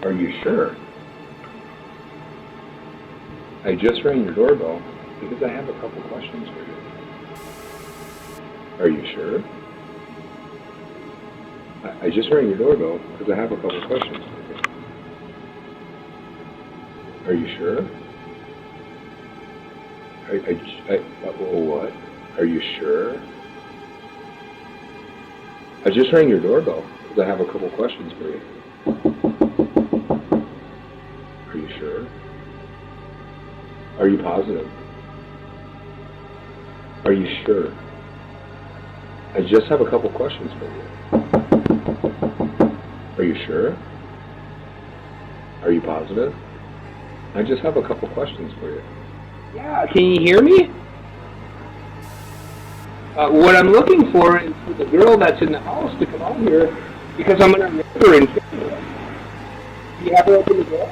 Are you sure? I just rang your doorbell because I have a couple questions for you. Are you sure? I just rang your doorbell because I have a couple questions for you. Are you sure? What? Are you sure? I just rang your doorbell because I have a couple questions for you. Are you sure? Are you positive? Are you sure? I just have a couple questions for you. Are you sure? Are you positive? I just have a couple questions for you. Yeah, can you hear me? What I'm looking for is for the girl that's in the house to come out here because I'm going to rip her and kill her. Do you have her open the door?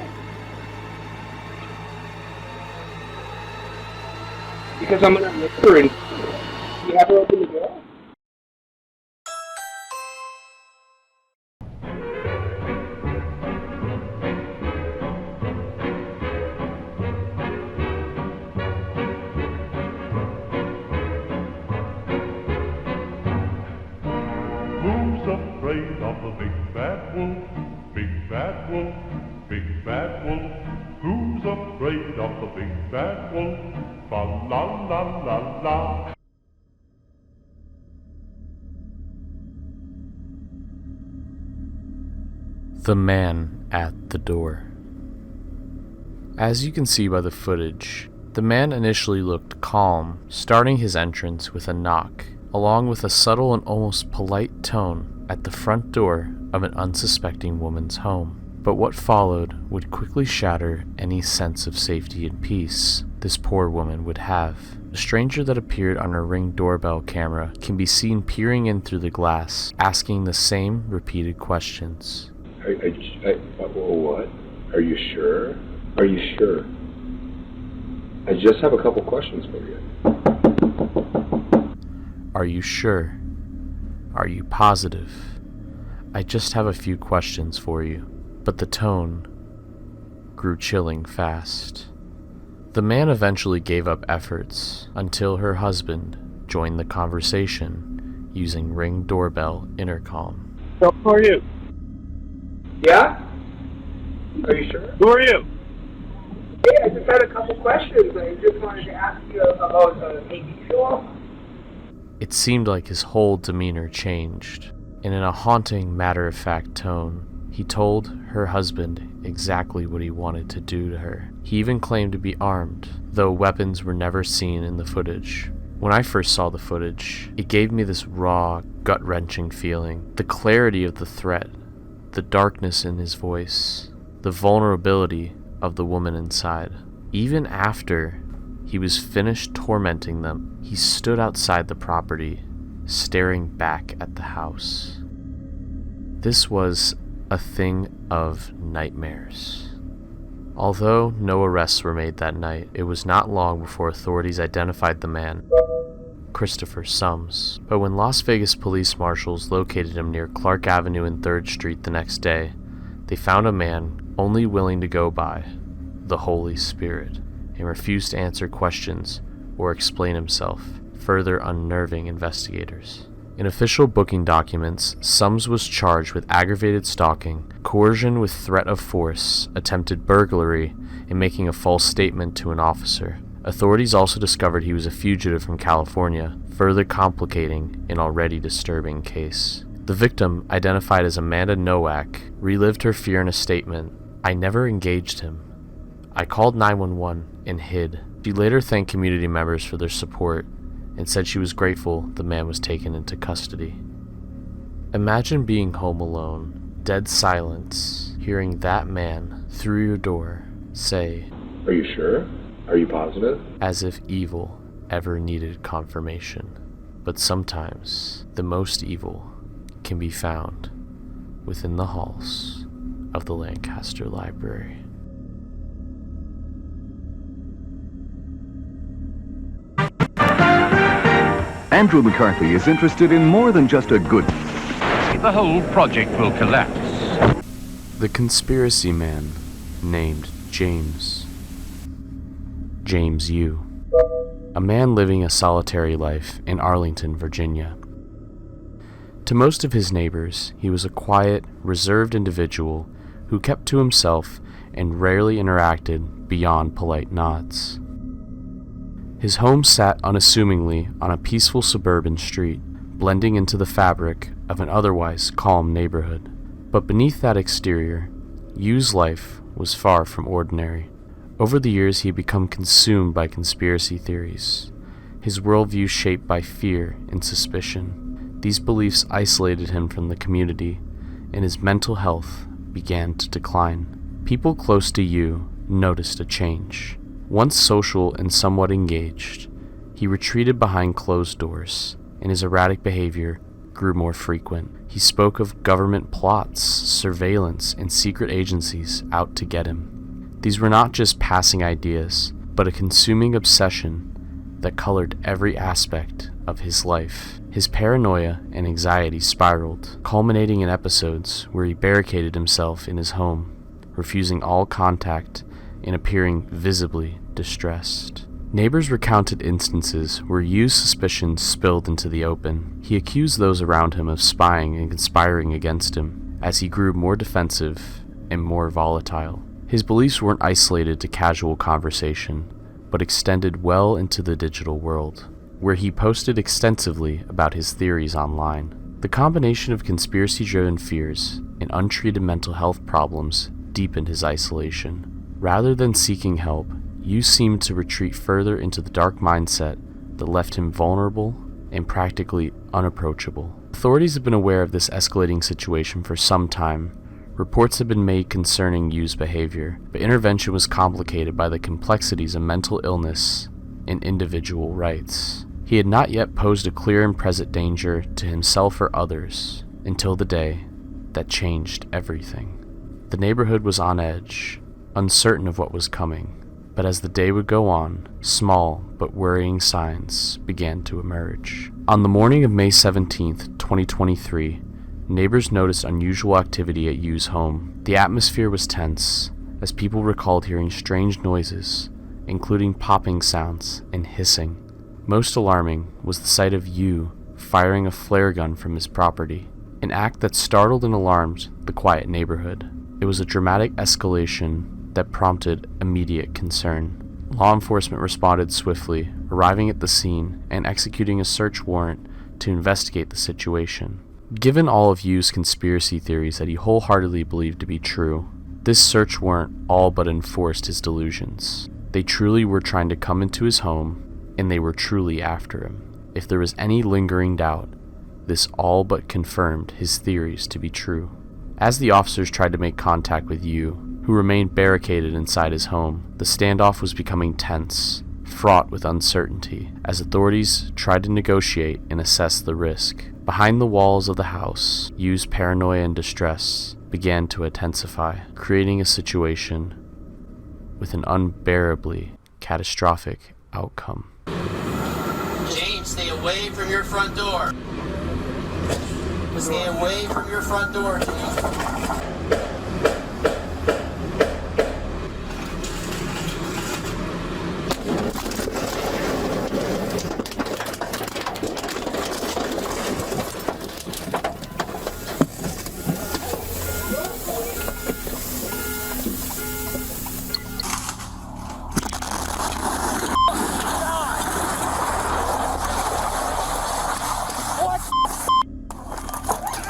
Because I'm going to rip her and kill her. Do you have her open the door? Who's afraid of the big bad wolf? Big bad wolf, big bad wolf. Who's afraid of the big bad wolf? Fa la la la la. The man at the door. As you can see by the footage, the man initially looked calm, starting his entrance with a knock, along with a subtle and almost polite tone at the front door of an unsuspecting woman's home. But what followed would quickly shatter any sense of safety and peace this poor woman would have. The stranger that appeared on her Ring doorbell camera can be seen peering in through the glass, asking the same repeated questions. What? Are you sure? Are you sure? I just have a couple questions for you. Are you sure? Are you positive? I just have a few questions for you. But the tone grew chilling fast. The man eventually gave up efforts until her husband joined the conversation using Ring doorbell intercom. So, who are you? Yeah? Are you sure? Who are you? Hey, I just had a couple questions. I just wanted to ask you about TV show. It seemed like his whole demeanor changed, and in a haunting, matter-of-fact tone, he told her husband exactly what he wanted to do to her. He even claimed to be armed, though weapons were never seen in the footage. When I first saw the footage, it gave me this raw, gut-wrenching feeling. The clarity of the threat, the darkness in his voice, the vulnerability of the woman inside. Even after he was finished tormenting them, he stood outside the property, staring back at the house. This was a thing of nightmares. Although no arrests were made that night, it was not long before authorities identified the man, Christopher Sums. But when Las Vegas police marshals located him near Clark Avenue and 3rd Street the next day, they found a man only willing to go by the Holy Spirit and refused to answer questions or explain himself, further unnerving investigators. In official booking documents, Sums was charged with aggravated stalking, coercion with threat of force, attempted burglary, and making a false statement to an officer. Authorities also discovered he was a fugitive from California, further complicating an already disturbing case. The victim, identified as Amanda Nowak, relived her fear in a statement. "I never engaged him. I called 911 and hid." She later thanked community members for their support and said she was grateful the man was taken into custody. Imagine being home alone, dead silence, hearing that man through your door say, "Are you sure? Are you positive?" as if evil ever needed confirmation. But sometimes the most evil can be found within the halls of the Lancaster Library. Andrew McCarthy is interested in more than just a good... The whole project will collapse. The conspiracy man named James U. A man living a solitary life in Arlington, Virginia. To most of his neighbors, he was a quiet, reserved individual who kept to himself and rarely interacted beyond polite nods. His home sat unassumingly on a peaceful suburban street, blending into the fabric of an otherwise calm neighborhood. But beneath that exterior, U's life was far from ordinary. Over the years, he had become consumed by conspiracy theories, his worldview shaped by fear and suspicion. These beliefs isolated him from the community, and his mental health began to decline. People close to U noticed a change. Once social and somewhat engaged, he retreated behind closed doors, and his erratic behavior grew more frequent. He spoke of government plots, surveillance, and secret agencies out to get him. These were not just passing ideas, but a consuming obsession that colored every aspect of his life. His paranoia and anxiety spiraled, culminating in episodes where he barricaded himself in his home, refusing all contact and appearing visibly distressed. Neighbors recounted instances where U's suspicions spilled into the open. He accused those around him of spying and conspiring against him as he grew more defensive and more volatile. His beliefs weren't isolated to casual conversation, but extended well into the digital world, where he posted extensively about his theories online. The combination of conspiracy-driven fears and untreated mental health problems deepened his isolation. Rather than seeking help, U seemed to retreat further into the dark mindset that left him vulnerable and practically unapproachable. Authorities have been aware of this escalating situation for some time. Reports have been made concerning U's behavior, but intervention was complicated by the complexities of mental illness and individual rights. He had not yet posed a clear and present danger to himself or others until the day that changed everything. The neighborhood was on edge, uncertain of what was coming, but as the day would go on, small but worrying signs began to emerge. On the morning of May 17th, 2023, neighbors noticed unusual activity at U's home. The atmosphere was tense, as people recalled hearing strange noises, including popping sounds and hissing. Most alarming was the sight of U firing a flare gun from his property, an act that startled and alarmed the quiet neighborhood. It was a dramatic escalation that prompted immediate concern. Law enforcement responded swiftly, arriving at the scene and executing a search warrant to investigate the situation. Given all of U's conspiracy theories that he wholeheartedly believed to be true, this search warrant all but enforced his delusions. They truly were trying to come into his home, and they were truly after him. If there was any lingering doubt, this all but confirmed his theories to be true. As the officers tried to make contact with U, who remained barricaded inside his home, the standoff was becoming tense, fraught with uncertainty, as authorities tried to negotiate and assess the risk. Behind the walls of the house, U's paranoia and distress began to intensify, creating a situation with an unbearably catastrophic outcome. James, stay away from your front door. Stay away from your front door, James.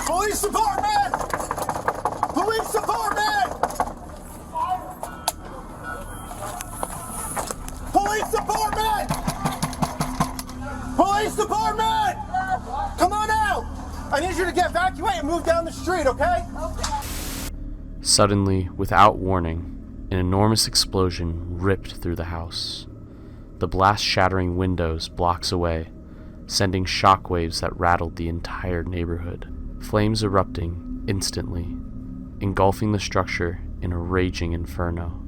Police department! Police department! Police department! Police department! Come on out! I need you to get evacuated and move down the street, okay? Suddenly, without warning, an enormous explosion ripped through the house. The blast shattering windows blocks away, sending shockwaves that rattled the entire neighborhood. Flames erupting instantly, engulfing the structure in a raging inferno.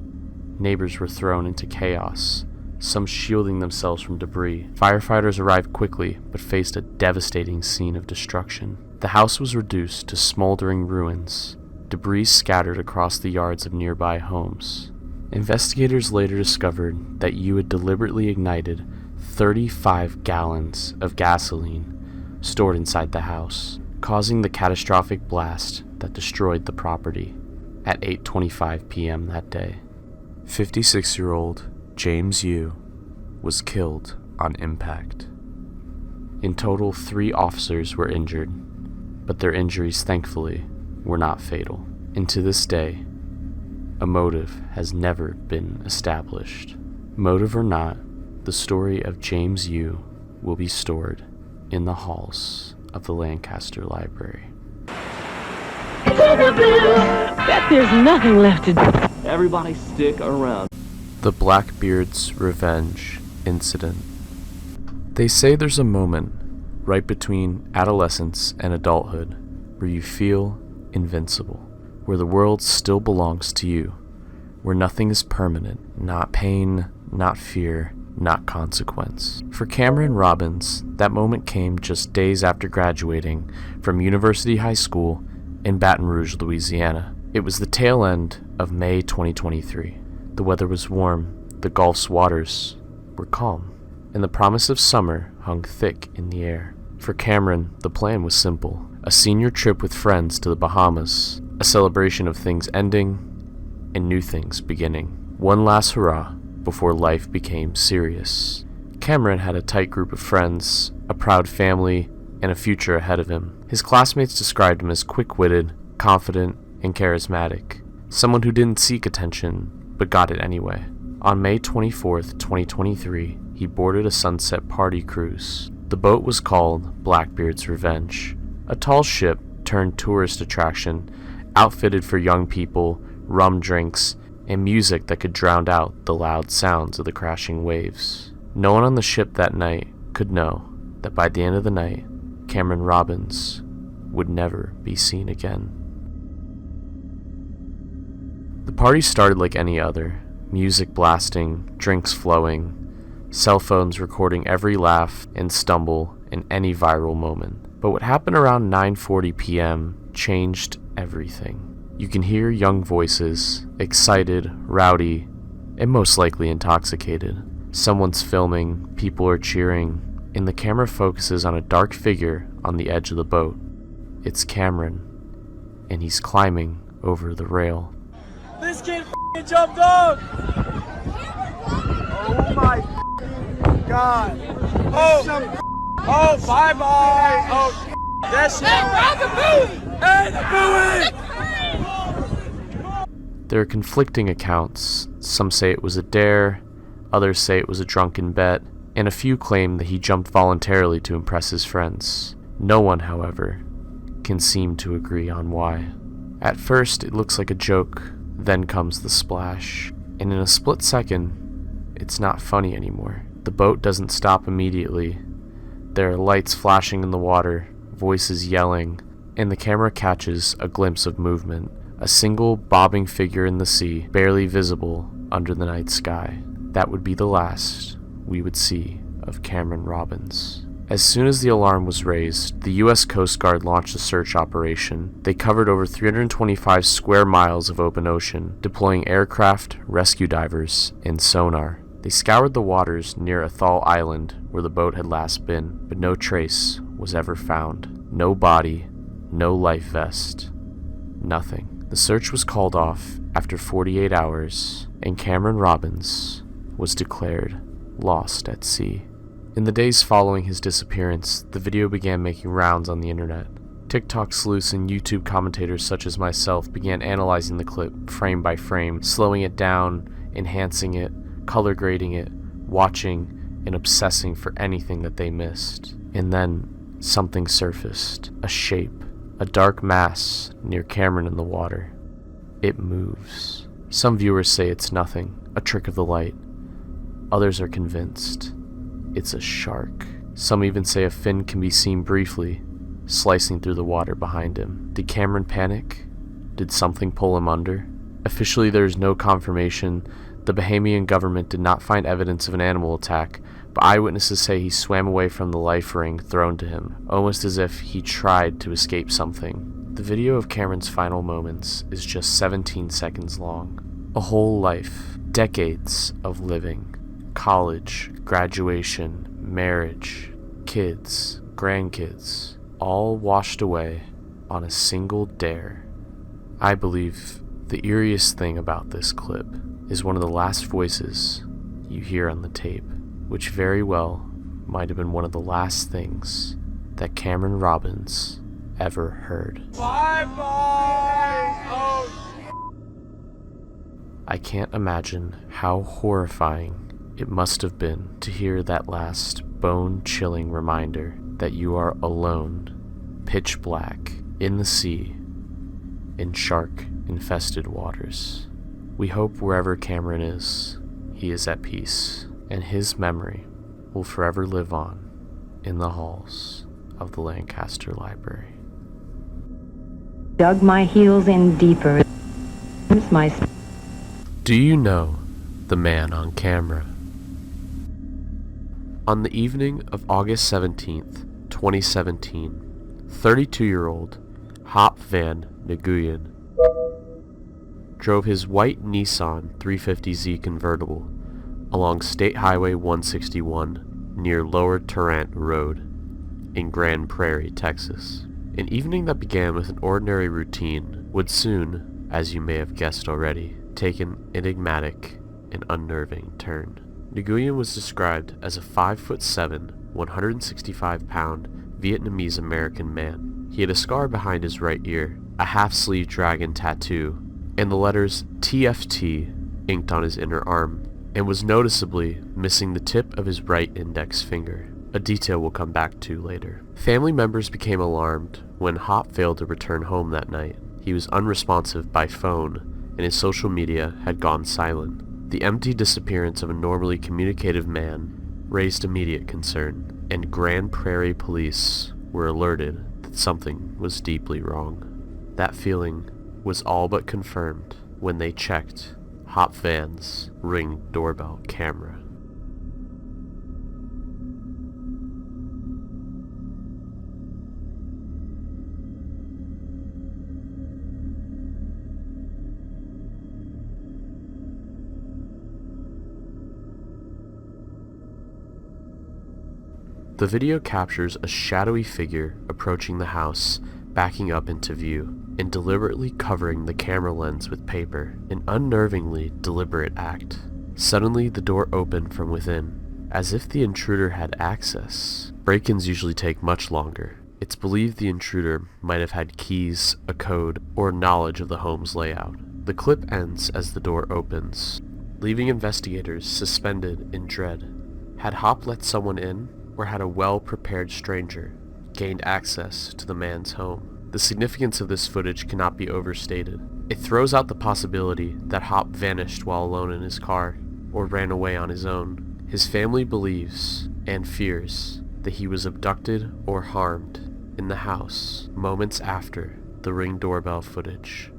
Neighbors were thrown into chaos, some shielding themselves from debris. Firefighters arrived quickly, but faced a devastating scene of destruction. The house was reduced to smoldering ruins, debris scattered across the yards of nearby homes. Investigators later discovered that Yu had deliberately ignited 35 gallons of gasoline stored inside the house, causing the catastrophic blast that destroyed the property at 8:25 p.m. that day. 56-year-old James Yu was killed on impact. In total, 3 officers were injured, but their injuries, thankfully, were not fatal. And to this day, a motive has never been established. Motive or not, the story of James Yu will be stored in the halls of the Lancaster Library. Bet there's nothing left to do. Everybody stick around. The Blackbeard's Revenge Incident. They say there's a moment right between adolescence and adulthood where you feel invincible, where the world still belongs to you, where nothing is permanent, not pain, not fear, not consequence. For Cameron Robbins, that moment came just days after graduating from University High School in Baton Rouge, Louisiana. It was the tail end of May 2023. The weather was warm, the Gulf's waters were calm, and the promise of summer hung thick in the air. For Cameron, the plan was simple: a senior trip with friends to the Bahamas, a celebration of things ending and new things beginning. One last hurrah before life became serious. Cameron had a tight group of friends, a proud family, and a future ahead of him. His classmates described him as quick-witted, confident, and charismatic, someone who didn't seek attention, but got it anyway. On May 24th, 2023, he boarded a sunset party cruise. The boat was called Blackbeard's Revenge, a tall ship turned tourist attraction, outfitted for young people, rum drinks, and music that could drown out the loud sounds of the crashing waves. No one on the ship that night could know that by the end of the night, Cameron Robbins would never be seen again. The party started like any other, music blasting, drinks flowing, cell phones recording every laugh and stumble and any viral moment. But what happened around 9:40 p.m. changed everything. You can hear young voices, excited, rowdy, and most likely intoxicated. Someone's filming, people are cheering, and the camera focuses on a dark figure on the edge of the boat. It's Cameron, and he's climbing over the rail. This kid jumped off! Oh my God! Oh, bye-bye! Oh, that's There are conflicting accounts. Some say it was a dare, others say it was a drunken bet, and a few claim that he jumped voluntarily to impress his friends. No one, however, can seem to agree on why. At first, it looks like a joke, then comes the splash, and in a split second, it's not funny anymore. The boat doesn't stop immediately. There are lights flashing in the water, voices yelling, and the camera catches a glimpse of movement. A single bobbing figure in the sea, barely visible under the night sky. That would be the last we would see of Cameron Robbins. As soon as the alarm was raised, the U.S. Coast Guard launched a search operation. They covered over 325 square miles of open ocean, deploying aircraft, rescue divers, and sonar. They scoured the waters near Atoll Island, where the boat had last been, but no trace was ever found. No body, no life vest, nothing. The search was called off after 48 hours, and Cameron Robbins was declared lost at sea. In the days following his disappearance, the video began making rounds on the internet. TikTok sleuths and YouTube commentators such as myself began analyzing the clip frame by frame, slowing it down, enhancing it, color grading it, watching, and obsessing for anything that they missed. And then something surfaced, a shape, a dark mass near Cameron in the water. It moves. Some viewers say it's nothing, a trick of the light. Others are convinced it's a shark. Some even say a fin can be seen briefly, slicing through the water behind him. Did Cameron panic? Did something pull him under? Officially, there is no confirmation. The Bahamian government did not find evidence of an animal attack, but eyewitnesses say he swam away from the life ring thrown to him, almost as if he tried to escape something. The video of Cameron's final moments is just 17 seconds long. A whole life, decades of living, college, graduation, marriage, kids, grandkids, all washed away on a single dare. I believe the eeriest thing about this clip is one of the last voices you hear on the tape, which very well might have been one of the last things that Cameron Robbins ever heard. Bye-bye! Oh. I can't imagine how horrifying it must have been to hear that last bone-chilling reminder that you are alone, pitch black, in the sea, in shark-infested waters. We hope wherever Cameron is, he is at peace, and his memory will forever live on in the halls of the Lancaster Library. Dug my heels in deeper. Do you know the man on camera? On the evening of August 17th, 2017, 32-year-old 𝐿𝐿 van Nguyen drove his white Nissan 350Z convertible along State Highway 161 near Lower Tarrant Road in Grand Prairie, Texas. An evening that began with an ordinary routine would soon, as you may have guessed already, take an enigmatic and unnerving turn. Nguyen was described as a 5'7", 165-pound Vietnamese American man. He had a scar behind his right ear, a half-sleeve dragon tattoo, and the letters TFT inked on his inner arm, and was noticeably missing the tip of his right index finger, a detail we'll come back to later. Family members became alarmed when 𝐿𝐿 failed to return home that night. He was unresponsive by phone, and his social media had gone silent. The empty disappearance of a normally communicative man raised immediate concern, and Grand Prairie police were alerted that something was deeply wrong. That feeling was all but confirmed when they checked 𝐿𝐿 van's Ring doorbell camera. The video captures a shadowy figure approaching the house, backing up into view, and deliberately covering the camera lens with paper, an unnervingly deliberate act. Suddenly, the door opened from within, as if the intruder had access. Break-ins usually take much longer. It's believed the intruder might have had keys, a code, or knowledge of the home's layout. The clip ends as the door opens, leaving investigators suspended in dread. Had 𝐿𝐿 let someone in, or had a well-prepared stranger gained access to the man's home? The significance of this footage cannot be overstated. It throws out the possibility that 𝐿𝐿 vanished while alone in his car, or ran away on his own. His family believes, and fears, that he was abducted or harmed in the house moments after the Ring doorbell footage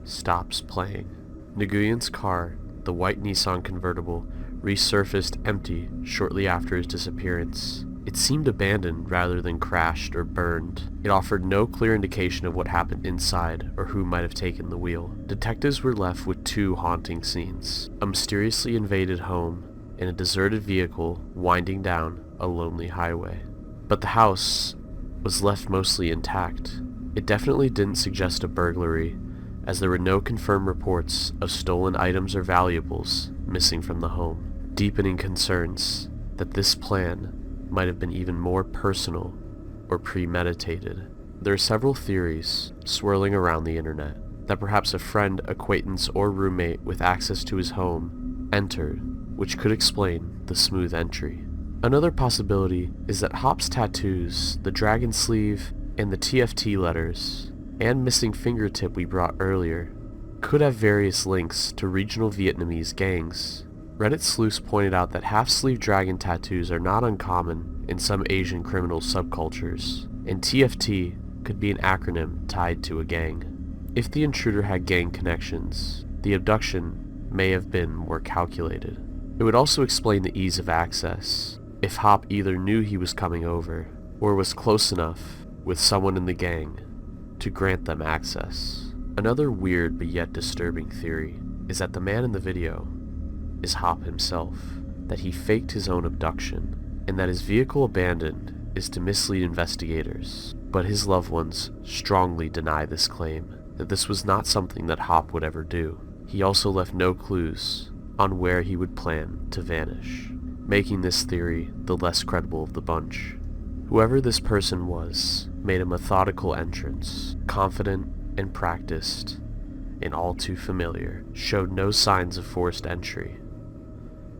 stops playing. Nguyen's car, the white Nissan convertible, resurfaced empty shortly after his disappearance. It seemed abandoned rather than crashed or burned. It offered no clear indication of what happened inside or who might have taken the wheel. Detectives were left with two haunting scenes: a mysteriously invaded home and a deserted vehicle winding down a lonely highway. But the house was left mostly intact. It definitely didn't suggest a burglary, as there were no confirmed reports of stolen items or valuables missing from the home, deepening concerns that this plan might have been even more personal or premeditated. There are several theories swirling around the internet that perhaps a friend, acquaintance, or roommate with access to his home entered, which could explain the smooth entry. Another possibility is that 𝐿𝐿's tattoos, the dragon sleeve, and the TFT letters, and missing fingertip we brought earlier, could have various links to regional Vietnamese gangs. Reddit sleuths pointed out that half-sleeve dragon tattoos are not uncommon in some Asian criminal subcultures, and TFT could be an acronym tied to a gang. If the intruder had gang connections, the abduction may have been more calculated. It would also explain the ease of access, if 𝐿𝐿 either knew he was coming over, or was close enough with someone in the gang to grant them access. Another weird but yet disturbing theory is that the man in the video is 𝐻𝐿 himself, that he faked his own abduction, and that his vehicle abandoned is to mislead investigators. But his loved ones strongly deny this claim, that this was not something that 𝐻𝐿 would ever do. He also left no clues on where he would plan to vanish, making this theory the less credible of the bunch. Whoever this person was made a methodical entrance, confident and practiced, and all too familiar, showed no signs of forced entry,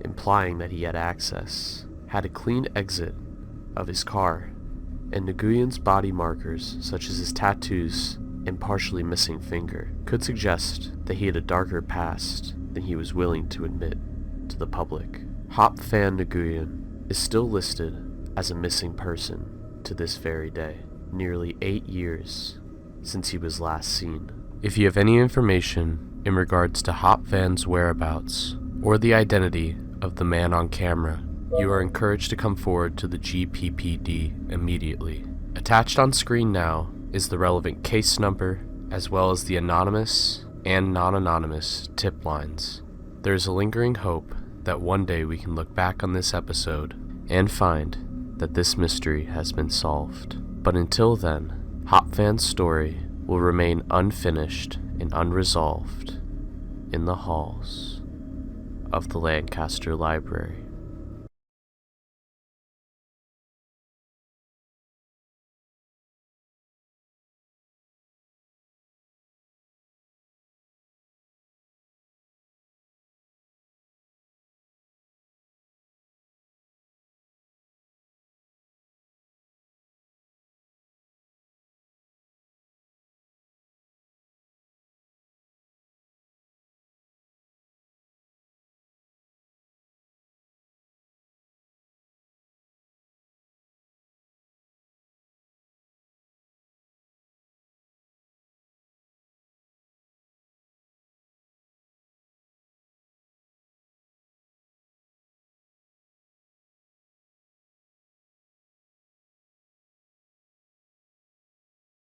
implying that he had access, had a clean exit of his car, and 𝐒𝐿𝐴𝐿's body markers, such as his tattoos and partially missing finger, could suggest that he had a darker past than he was willing to admit to the public. 𝐻𝐿 fan 𝐒𝐿𝐴𝐿 is still listed as a missing person to this very day, nearly 8 years since he was last seen. If you have any information in regards to 𝐻𝐿 fan's whereabouts or the identity of the man on camera, you are encouraged to come forward to the GPPD immediately. Attached on screen now is the relevant case number, as well as the anonymous and non-anonymous tip lines. There is a lingering hope that one day we can look back on this episode and find that this mystery has been solved. But until then, 𝐻𝐿 fan's story will remain unfinished and unresolved in the halls of the Lancaster Library.